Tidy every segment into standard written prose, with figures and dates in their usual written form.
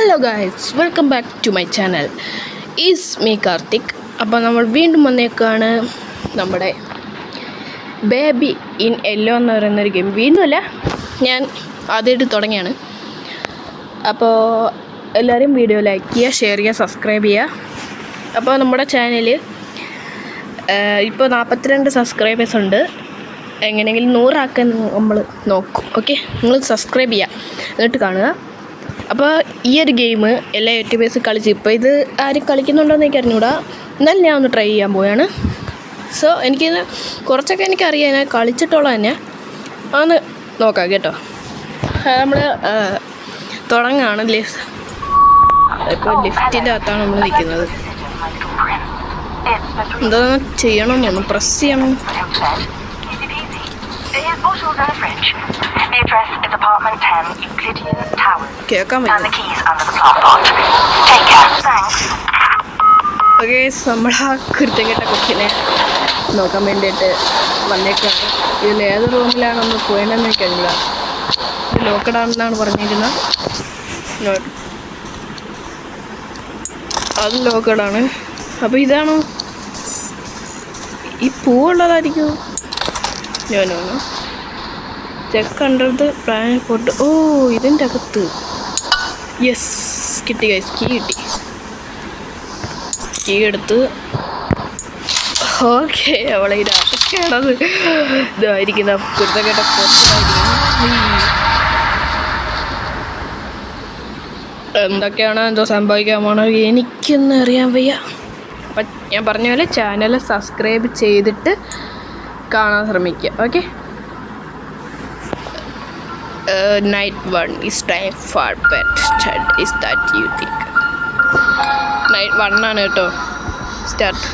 Hello guys, welcome back to my channel. Is me Karthik. അപ്പോൾ നമ്മൾ വീണ്ടും വന്നേക്കാണ് നമ്മുടെ ബേബി ഇൻ യെല്ലോ എന്ന് പറയുന്നൊരു ഗെയിം. വീണ്ടുമല്ല, ഞാൻ ആദ്യമായിട്ട് തുടങ്ങിയാണ്. അപ്പോൾ എല്ലാവരും വീഡിയോ ലൈക്ക് ചെയ്യുക, ഷെയർ ചെയ്യുക, സബ്സ്ക്രൈബ് ചെയ്യുക. അപ്പോൾ നമ്മുടെ ചാനൽ ഇപ്പോൾ 42 സബ്സ്ക്രൈബേഴ്സ് ഉണ്ട്. എങ്ങനെയെങ്കിലും 100 ആക്കാൻ നമ്മൾ നോക്കും. ഓക്കെ, നിങ്ങൾ സബ്സ്ക്രൈബ് ചെയ്യുക, എന്നിട്ട് കാണുക. അപ്പോൾ ഈ ഒരു ഗെയിം എല്ലാ യൂട്യൂബേഴ്സ് കളിച്ച് ഇപ്പോൾ ഇത് ആരും കളിക്കുന്നുണ്ടോയെന്ന് എനിക്ക് അറിഞ്ഞൂടാ. എന്നാലും ഞാൻ ഒന്ന് ട്രൈ ചെയ്യാൻ പോവുകയാണ്. സോ എനിക്കിത് കുറച്ചൊക്കെ എനിക്കറിയാം, ഞാൻ കളിച്ചിട്ടുള്ള തന്നെ ഒന്ന് നോക്കാം കേട്ടോ. നമ്മൾ തുടങ്ങുകയാണ്. ഇപ്പോൾ ലിഫ്റ്റിൻ്റെ അകത്താണ് നമ്മൾ നിൽക്കുന്നത്. എന്താ ചെയ്യണമെന്ന് പ്രസ് ചെയ്യണം. The address is apartment 10, Euclidean Towers. കേൾക്കാൻ And the keys under the floor pot. Take care. Thanks. Okay, നമ്മൾ ആ കുരുത്തം കൊച്ചിനെ നോക്കാൻ വേണ്ടിയിട്ട് വന്നേക്കാണ്. ഇതിൽ ഏത് റൂമിലാണെന്ന് പോയെന്ന് എനിക്കറിയില്ല. ഇത് ലോക്കഡാണെന്നാണ് പറഞ്ഞിരിക്കുന്നത്. അത് ലോക്കഡാണ്. അപ്പോൾ ഇതാണോ ഈ പൂവുള്ളതായിരിക്കും? ഞാനോ ചെക്ക് അണ്ടർ പ്ലാൻ പോട്ട്. ഓ, ഇതിൻ്റെ അകത്ത്. യെസ്, കിട്ടി ഗൈസ്, കീ കിട്ടി. കീ എടുത്ത് ഓക്കെ, അവളെ ഇതൊക്കെയാണത് ഇതായിരിക്കുന്ന കുരുത്തക്കേട്ട എന്തൊക്കെയാണോ എന്തോ സംഭവിക്കാൻ പോണോ എനിക്കൊന്നും അറിയാൻ വയ്യ. അപ്പം ഞാൻ പറഞ്ഞ പോലെ ചാനൽ സബ്സ്ക്രൈബ് ചെയ്തിട്ട് കാണാൻ ശ്രമിക്കുക. Okay, night 1 is time for bed. Is that you think? Night 1 ആണ് കേട്ടോ. സ്റ്റാർട്ട്.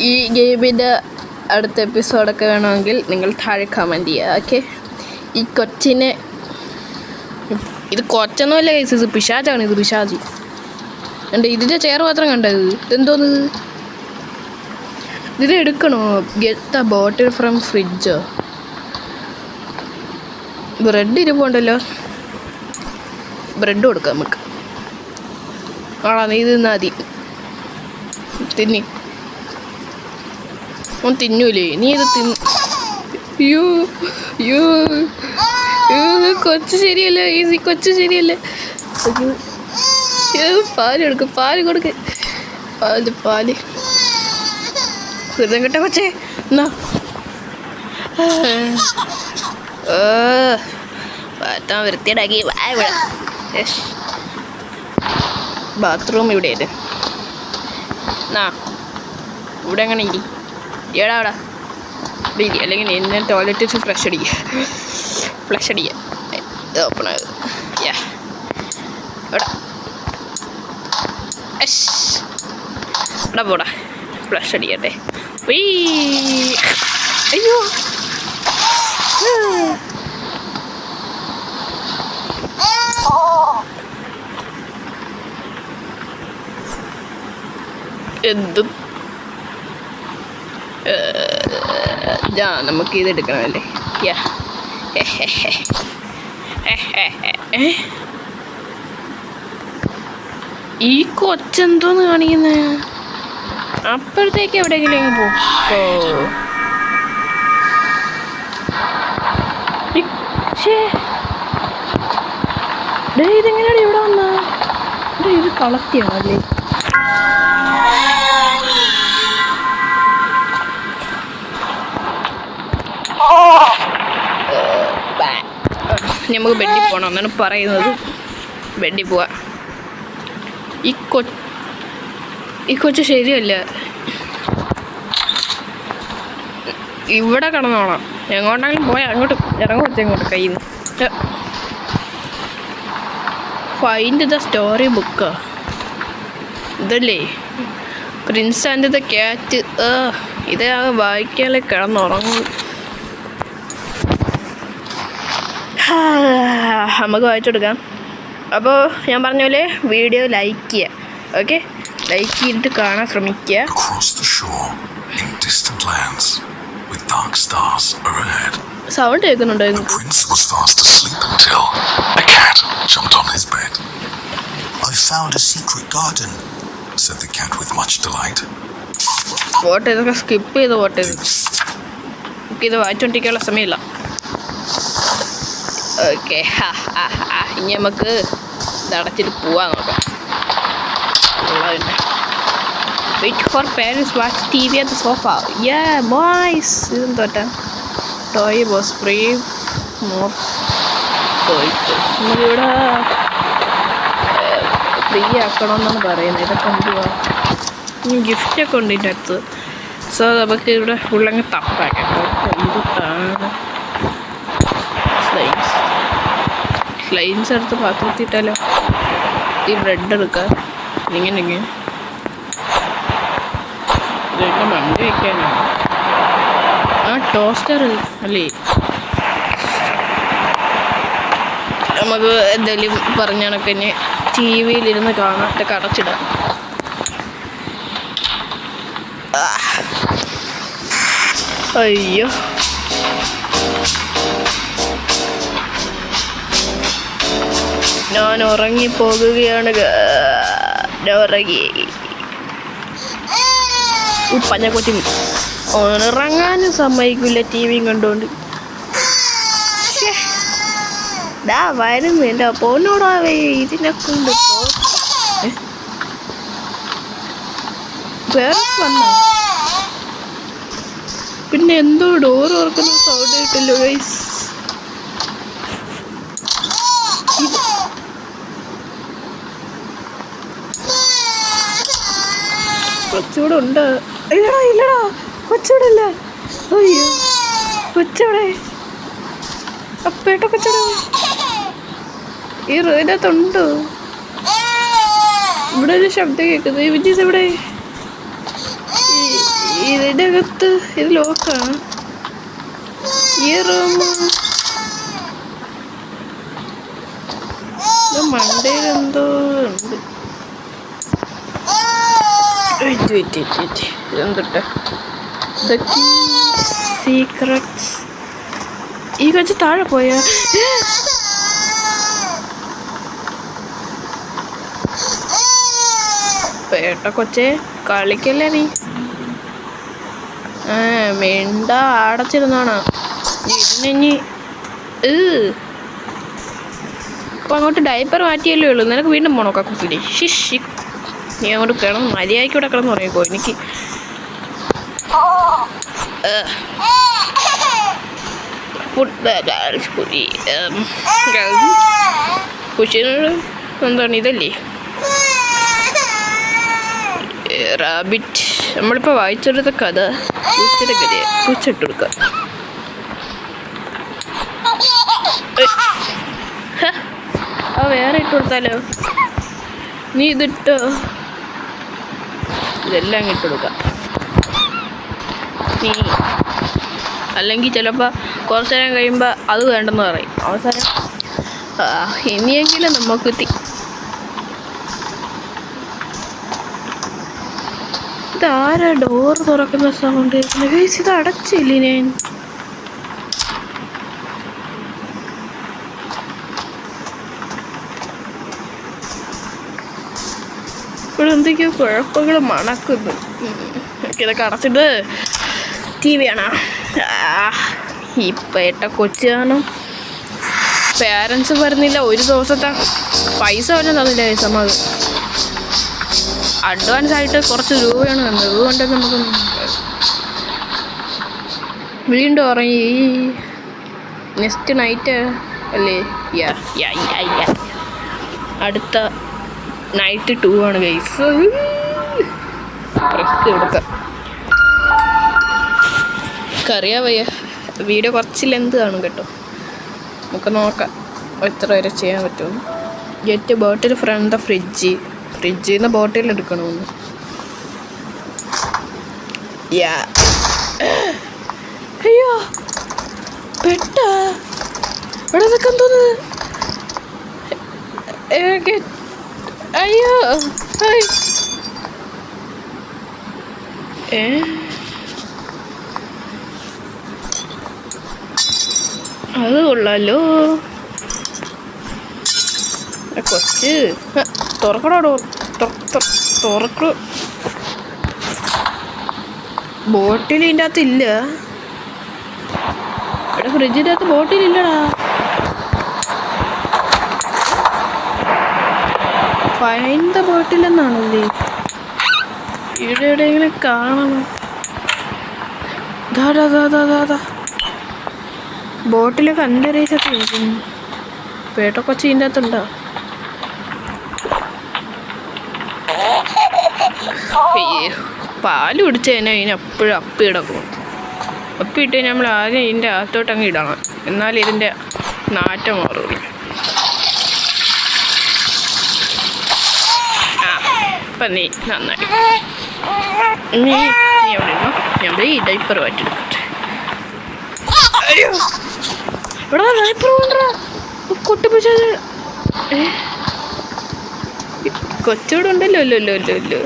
ഈ ഗെയിമിൻ്റെ അടുത്ത എപ്പിസോഡൊക്കെ വേണമെങ്കിൽ നിങ്ങൾ താഴെ കമൻറ്റ് ചെയ്യുക. ഓക്കെ, ഈ കൊച്ചിനെ, ഇത് കൊച്ചൊന്നുമല്ല കേസ്, ഇത് പിശാചാണ്. ഇത് പിശാചി. എൻ്റെ ഇതിൻ്റെ ചെയർ മാത്രം കണ്ടത്. ഇതെന്തോന്ന്? ഇതിനെ എടുക്കണോ? Get the bottle from fridge. Bread ഇരിപ്പുണ്ടല്ലോ, ബ്രെഡ് കൊടുക്കാം നമുക്ക്. ആണോ, നീ തിന്നാ മതി. തിന്നി. ഓൻ തിന്നൂലേ? നീ ഇത് തിന്നു. യോ യോ കൊച്ചു ശരിയല്ല, ഈസി കൊച്ചു ശരിയല്ല. പാല് കൊടുക്ക്, പാല് കൊടുക്ക്, പാല്. ഹൃദയം കിട്ട കൊച്ചേ, എന്നാ പാത്താൻ വൃത്തിയിടാക്കി. ഇവിടെ ബാത്റൂം ഇവിടെയല്ലേ? എന്നാ ഇവിടെ എങ്ങനെ ഇരി, ഏടാ അവിടെ ഇരി. അല്ലെങ്കിൽ എന്നെ ടോയ്ലറ്റ് ഫ്ലഷ് അടിക്കുക. ഇത് ഓപ്പൺ ആയത്. ഇവിടെ ഇവിടെ പോടാ, ഫ്ലഷ് അടിക്കട്ടെ. അയ്യോ, എന്തും നമുക്ക് ഇത് എടുക്കണമല്ലേ? ഈ കൊച്ചെന്തോന്ന് കാണിക്കുന്നത്? അപ്പോഴത്തേക്ക് എവിടെയെങ്കിലും പോക്കോ. ഇതെങ്ങനെയാണ് ഇവിടെ വന്ന? ഇത് കളക്റ്റിയാണല്ലേ? നമുക്ക് ബെഡിൽ പോകണം എന്നാണ് പറയുന്നത്. ബെഡിൽ പോവാ. ഈ കൊച്ച് ശരിയല്ല. ഇവിടെ കിടന്നോളാം. എങ്ങോട്ടെങ്കിലും പോയാൽ അങ്ങോട്ട് ഇറങ്ങും. വെച്ചെങ്ങോട്ട് കയ്യിൽ നിന്ന്. Find the story book. ഇതല്ലേ പ്രിൻസ് ആൻഡ് ദ ക്യാറ്റ്. ഇത് വായിക്കാതെ കിടന്നുറങ്ങും. നമുക്ക് വായിച്ചെടുക്കാം. അപ്പോൾ ഞാൻ പറഞ്ഞ പോലെ വീഡിയോ ലൈക്ക് ചെയ്യുക. ഓക്കെ, ലൈക്ക് ചെയ്തിട്ട് കാണാൻ ശ്രമിക്കുക. dark stars are ahead. Sound കേൾക്കുന്നുണ്ടോ The നിങ്ങൾക്ക്? prince was fast asleep until a cat jumped on his bed. I found a secret garden, Said the cat with much delight. Vote ഇതൊക്കെ skip ചെയ്ത് vote ചെയ്ത് ഇത് വായിച്ചോണ്ടിരിക്കാനുള്ള സമയമില്ല. Okay ഇനി നമുക്ക് ഇത് അടച്ചിട്ട് പോവാൻ നോക്കാം. Wait for parents watch TV at sofa. Boys ഇതും തോറ്റാ toy box free more toys നമുക്കിവിടെ ഫ്രീ ആക്കണമെന്നാണ് പറയുന്നത്. ഇതൊക്കെ എന്തുവാ ഗിഫ്റ്റൊക്കെ ഉണ്ട് ഇതിൻ്റെ അടുത്ത്. സോ നമുക്ക് ഇവിടെ ഫുള്ളങ്ങ് തപ്പാക്കാം. എന്താണ് സ്ലൈൻസ് എടുത്ത് പാത്രത്തിട്ടാലോ? ഈ ബ്രെഡ് എടുക്കുക. ഇങ്ങനെ ഇതൊക്കെ മണ്ടി വയ്ക്കാനാണ്. ടോസ്റ്റർ അല്ലേ? നമുക്ക് എന്തെങ്കിലും പറഞ്ഞ കണക്കിന് ടി വിയിലിരുന്ന് കാണാത്ത കടച്ചിടാം. അയ്യോ ഞാൻ ഉറങ്ങിപ്പോകുകയാണ്. ഉറങ്ങി പഞ്ഞ കൊച്ചും ഉറങ്ങാനും സമ്മതിക്കില്ല ടി വിയും കണ്ടുകൊണ്ട്. വരുന്നു എൻ്റെ പോന്നോടാവേ ഇതിനെ കൊണ്ട് വേറെ വന്നോ? പിന്നെ എന്തോ ഡോർ തുറക്കുന്ന സൗണ്ട് കിട്ടില്ലോ ഗൈസ്. കൊച്ചൂടെ ഉണ്ട്. ഇല്ലടാ കൊച്ചൂടെ ഇല്ല. അയ്യോ കൊച്ചൂടെ അപ്പേട്ട കൊച്ചൂടെ ഈ റൂമിനകത്തുണ്ടോ? ഇവിടെ ഒരു ശബ്ദം കേൾക്കുന്നത്. വിജീസ് ഇവിടെ ഇതിൻ്റെ അകത്ത് ഇത് ലോക്കാണ്. ഈ റൂം മണ്ടയിൽ എന്തോ ഉണ്ട്. ഇതെന്തിട്ട് സീക്രട്സ്. ഈ കൊച്ചു താഴെ പോയ പേട്ട കൊച്ചെ കളിക്കല്ലേ നീ? മിണ്ട അടച്ചിരുന്നാണ് ഇതിനി. ഇപ്പം അങ്ങോട്ട് ഡയപ്പർ മാറ്റിയല്ലേ ഉള്ളൂ. നിനക്ക് വീണ്ടും പോണോ കക്കുസിലി? ഷിഷി നീ അങ്ങോട്ട് കിടന്ന് മര്യാദയ്ക്കൂടെ കിടന്ന് പറയുമോ? എനിക്ക് കുശിനോട് എന്താണ് ഇതല്ലേ റാബിറ്റ്? നമ്മളിപ്പോൾ വായിച്ചെടുത്ത കഥ പൂച്ചയുടെ കഥയെ പൂച്ചിട്ട് കൊടുക്കുക. വേറെ ഇട്ട് കൊടുത്താലോ? നീ ഇതിട്ടോ? ഇതെല്ലാം ഇട്ട് കൊടുക്കാം. നീ അല്ലെങ്കിൽ ചിലപ്പോൾ കുറച്ച് നേരം കഴിയുമ്പോൾ അത് വേണ്ടെന്ന് പറയും. അവസാനം ഇനിയെങ്കിലും നമുക്ക് ഇതാരാ ഡോർ തുറക്കുന്ന സൗണ്ട് കേൾക്കുന്നത്? ഇത് അടച്ചില്ലേ ഞാൻ? ഇവിടെ എന്തൊക്കെയോ കുഴപ്പങ്ങൾ മണക്കുന്നു. ഇതൊക്കെ അടച്ചിട്ട് ടി വി ആണ്. ഈ പേട്ട കൊച്ചു കാണും. പേരൻസ് വരുന്നില്ല. ഒരു ദിവസത്തെ പൈസ വരെ തന്നില്ല. നമുക്ക് അഡ്വാൻസ് ആയിട്ട് കുറച്ച് രൂപയാണ് തന്നത്. അതുകൊണ്ട് നമുക്ക് വീണ്ടും ഉറങ്ങി. നെക്സ്റ്റ് നൈറ്റ് അല്ലേ? അടുത്ത നൈറ്റ് 2 ആണ് ഗൈസ്. പ്രസ് കൊടുക്കാം. അറിയാൻ വയ്യ. വീഡിയോ കുറച്ച് ലെന്ത് കാണും കേട്ടോ. നമുക്ക് നോക്കാം എത്ര വരെ ചെയ്യാൻ പറ്റുമെന്ന്. ഗെറ്റ് ബോട്ടിൽ ഫ്രം ദ ഫ്രിഡ്ജിൽ നിന്ന് ബോട്ടിൽ എടുക്കണമെന്ന്. അയ്യോ പെട്ട ഇവിടെ നിൽക്കാൻ തോന്നുന്നത്. അയ്യോ അത് കൊള്ളാലോ. കൊച്ച് തുറക്കടോ, തുറക്കു. ബോട്ടിൽ ഇതിൻ്റെ അകത്ത് ഇല്ല. ഇവിടെ ഫ്രിഡ്ജിൻ്റെ അകത്ത് ബോട്ടിലില്ലടാ. ഫൈൻഡ് ദ ബോട്ടിൽ എന്നാണല്ലേ. ഇവിടെ എവിടെയെങ്കിലും കാണണം. ദാ ബോട്ടിൽ കണ്ടറിയിച്ചൊക്കെ ഇരിക്കുന്നു. പേട്ട കൊച്ചി ഇതിൻ്റെ അകത്തുണ്ടോ? പാല് കുടിച്ച് കഴിഞ്ഞാൽ ഇതിന് എപ്പോഴും അപ്പി കിടക്കും. അപ്പിട്ട് നമ്മൾ ആദ്യം ഇതിൻ്റെ അകത്തോട്ട് അങ്ങ് ഇടണം, എന്നാൽ ഇതിൻ്റെ നാറ്റം മാറുള്ളൂ. അപ്പം നീ നന്നായി നീ എവിടെ ഇരുന്നോ? ഞാൻ ഈ ഡൈപ്പർ മാറ്റിയെടുക്കട്ടെ. അയ്യോ ഇവിടെ ഡൈപ്പർ കൊണ്ടാ കൊട്ടിപ്പിച്ച കൊച്ചോടെ ഉണ്ടല്ലോ.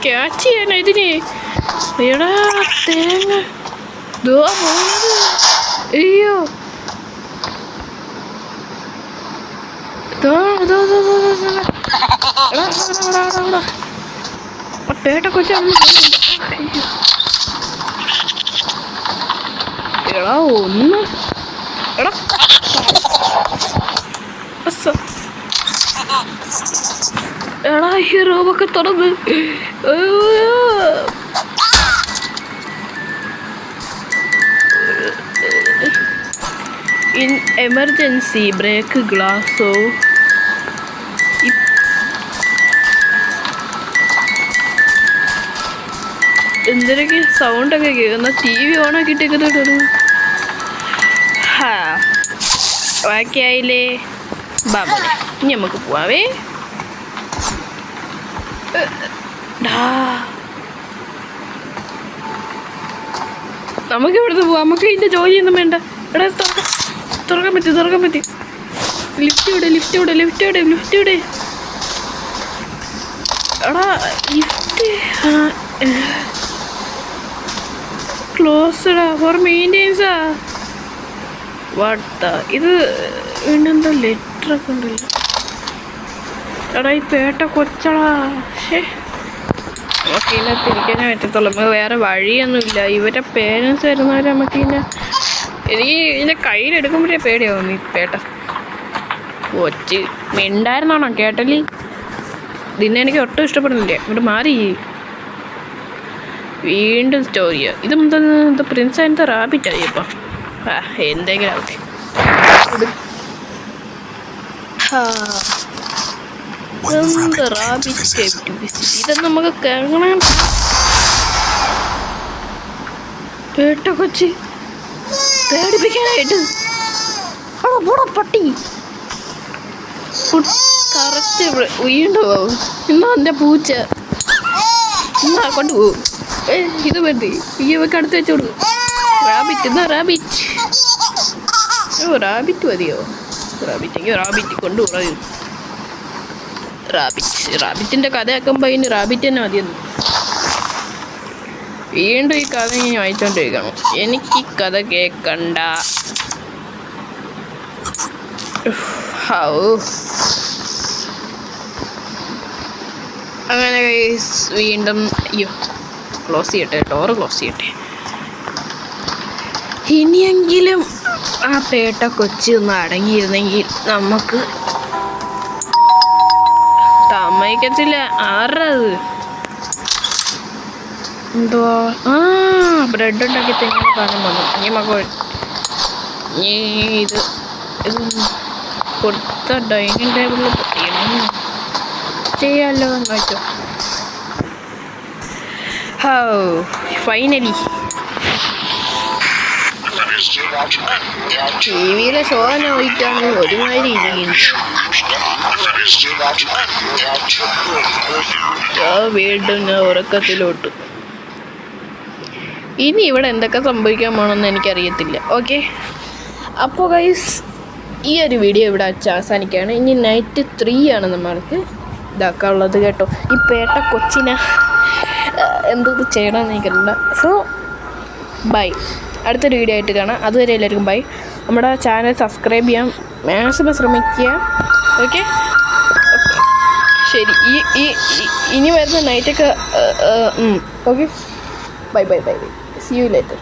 ക്യാച്ച് ചെയ്യാനാ ഇതിന്. എടാ തേങ്ങ ദോ പോണത്. അയ്യോ പേട്ട കൊച്ച. എടാ ഒന്ന് എടാ എടാ ഈ റൂമൊക്കെ തുറന്ന്. ഇൻ എമർജൻസി ബ്രേക്ക് ഗ്ലാസോ. എന്തിനൊക്കെ സൗണ്ടൊക്കെ കേൾക്കുന്ന. TV ഓണാക്കിയിട്ടേക്കുന്നുണ്ടോ? ബാക്കിയായില്ലേ ബാബോനെ. ഇനി നമുക്ക് പോവാവേ. നമുക്ക് ഇവിടുന്ന് പോവാം. നമുക്ക് ഇതിൻ്റെ ജോലിയൊന്നും വേണ്ട. എടാ തുറക്കാൻ പറ്റി. ലിഫ്റ്റ് ഇവിടെ. എടാ ലിഫ്റ്റ് ക്ലോസ്ഡാ ഫോർ മെയിൻ്റെനൻസാ. വാട്ടാ ഇത് പിന്നെന്തോ ലെറ്ററൊക്കെ ഉണ്ടല്ലോ. എടാ ഈ പേട്ട കൊച്ചടാ. നമുക്ക് ഇതിനകത്ത് ഇരിക്കാനേ പറ്റത്തുള്ളൂ. നമുക്ക് വേറെ വഴിയൊന്നുമില്ല. ഇവരുടെ പേരൻസ് വരുന്നവരെ നമുക്ക് എനിക്ക് ഇതിൻ്റെ കയ്യിലെടുക്കുമ്പോഴേ പേടിയാവും. ഈ പേട്ട കൊച്ച് മിണ്ടായിരുന്നാണോ കേട്ടല്ലേ? ഇതിനെ എനിക്ക് ഒട്ടും ഇഷ്ടപ്പെടുന്നില്ല. ഇവിടെ മാറി. വീണ്ടും സ്റ്റോറിയാ. ഇതെന്താ പ്രിൻസ് ആൻഡ് റാബിറ്റായി ഇപ്പം. എന്തെങ്കിലും ആവട്ടെ. ഇത് നമുക്ക് കാണണം. പേട്ട കൊച്ചി പേടിപ്പിക്കാനായിട്ട് പട്ടി കറക്റ്റ് വീണ്ടും പോവും. ഇന്നാ എൻ്റെ പൂച്ച ഇന്നാ കൊണ്ടുപോകും. ഇത് മതി. ഈ ഒക്കെ അടുത്ത് വെച്ച് കൊടുക്കും. റാബിറ്റ് റാബിറ്റ് മതിയോ? റാബിറ്റ് കൊണ്ടുപോകും. റാബിറ്റിൻ്റെ കഥ ആക്കുമ്പോൾ ഇനി റാബിറ്റ് തന്നെ മതിയെന്ന്. വീണ്ടും ഈ കഥ ഇനി വായിച്ചോണ്ടിരിക്കണം. എനിക്ക് ഈ കഥ കേൾക്കണ്ട. അങ്ങനെ വീണ്ടും ക്ലോസ് ചെയ്യട്ടെ. ഡോറ് ക്ലോസ് ചെയ്യട്ടെ. ഇനിയെങ്കിലും ആ പേട്ട കൊച്ചി ഒന്ന് അടങ്ങിയിരുന്നെങ്കിൽ നമുക്ക് സമ്മതിക്കത്തില്ല. ആറത് എന്തുവാ ബ്രെഡ് ഉണ്ടാക്കി തെങ്ങ് സാധനം വന്നു. ഇനി നമുക്ക് ഇത് കൊടുത്ത ഡൈനിങ് ടേബിളിൽ ചെയ്യാമല്ലോ എന്ന് വെച്ചോ. ഫൈനലി ടിവിയിലെ ഷോ നോക്കിയിട്ടാണ് ഒരുമാതിരി ഇരിക്കുന്നത്. വീണ്ടും ഞാൻ ഉറക്കത്തിലോട്ട്. ഇനി ഇവിടെ എന്തൊക്കെ സംഭവിക്കാൻ പോകണമെന്ന് എനിക്കറിയത്തില്ല. ഓക്കെ, അപ്പോൾ ഗൈസ് ഈ ഒരു വീഡിയോ ഇവിടെ വെച്ച് അവസാനിക്കുകയാണ്. ഇനി നൈറ്റ് 3 ആണ് നമ്മൾക്ക് ഇതാക്കാനുള്ളത് കേട്ടോ. ഈ പേട്ട കൊച്ചിനെ എന്തോ ചെയ്യണമെന്ന് എനിക്കറിയില്ല. So by. അടുത്തൊരു വീഡിയോ ആയിട്ട് കാണാം. അതുവരെ എല്ലാവർക്കും ബൈ. നമ്മുടെ ചാനൽ സബ്സ്ക്രൈബ് ചെയ്യാൻ മാക്സിമം ശ്രമിക്കുക. ഓക്കെ, ശരി. ഇനി വരുന്ന നൈറ്റൊക്കെ okay, bye bye bye bye. See you later.